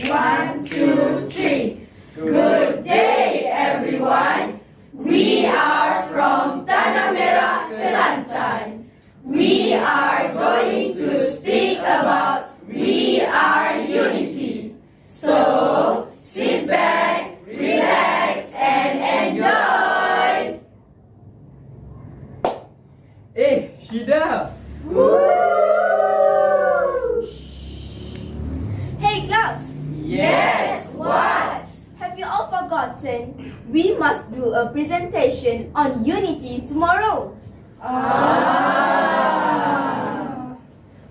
1, 2, 3. Good day, everyone. We are from Tanah Merah, Kelantan. We are going to speak about We Are Unity. So, sit back, relax, and enjoy. Eh, Shida! Hey class, Yes, what? have you all forgotten? We must do a presentation on unity tomorrow.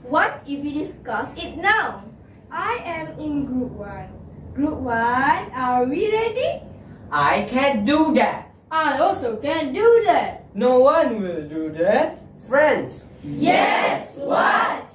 What if we discuss it now? I am in group 1. Group 1, are we ready? I can't do that! I also can do that. No one will do that! Friends! Yes, what?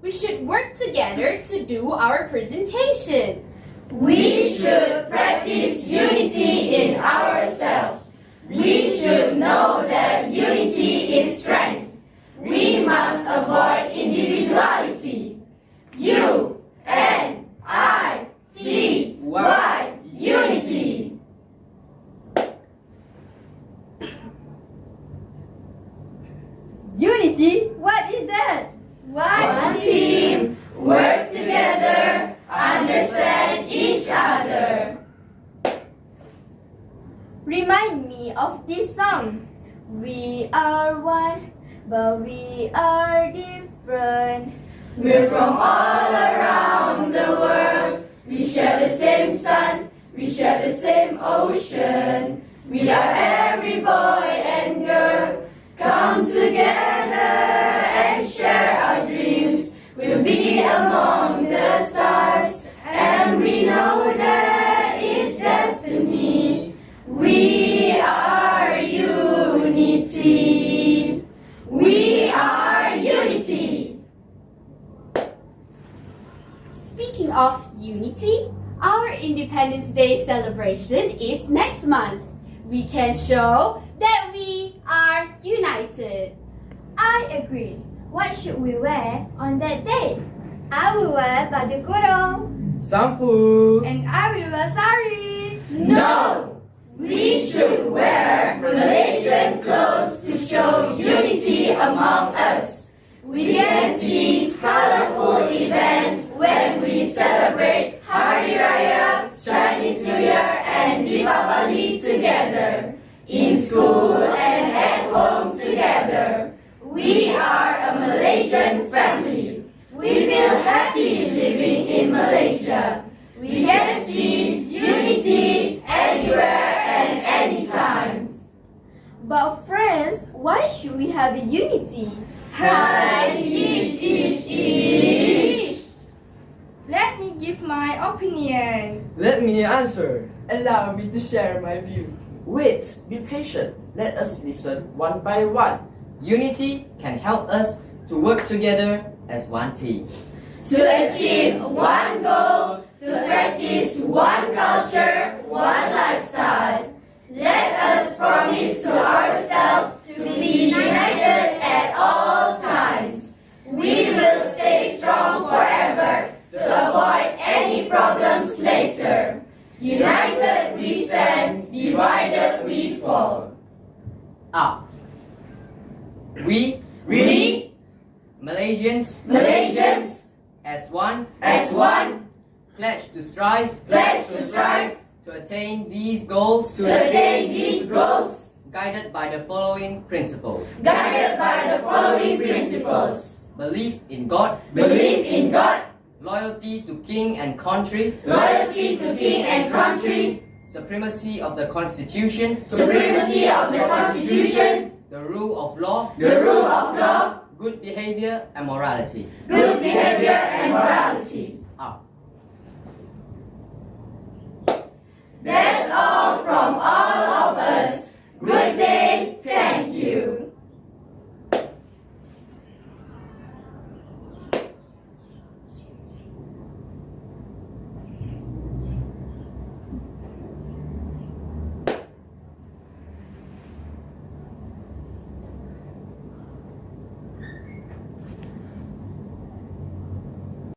We should work together to do our presentation. We should practice unity in ourselves. We should know that unity is strength. We must avoid individuality. U-N-I-T-Y, unity. Unity? What is that? One team, work together, understand each other. Remind me of this song. We are one, but we are different. We're from all around the world. We share the same sun, we share the same ocean. We are every boy and girl. Come together and share our dreams. We'll be among the stars, and we know that it's destiny. We are unity. We are unity. Speaking of unity, our Independence Day celebration is next month. We can show that we are united. I agree. What should we wear on that day? I will wear Paduka. Sampu! And I will wear sari. No! We should wear Malaysian clothes to show unity among us. We can see colorful events when we celebrate Hari Raya, Chinese New Year, and Deepavali together. In school and at home together. We are a Malaysian family. We feel happy living in Malaysia. We can see unity anywhere and anytime. But friends, why should we have a unity? Hi, ish. Let me give my opinion. Let me answer. Allow me to share my view. Wait, be patient. Let us listen one by one. Unity can help us to work together as one team. To achieve one goal, to practice one culture, one lifestyle. Let us promise to ourselves to be united at all times. We will stay strong forever to avoid any problems later. United we stand, divided we fall. Up. We Malaysians as one pledge to strive to attain these goals guided by the following principles. Belief in God, loyalty to king and country, supremacy of the Constitution, the rule of law, good behavior and morality. Up. That's all from all of us. Good day, thank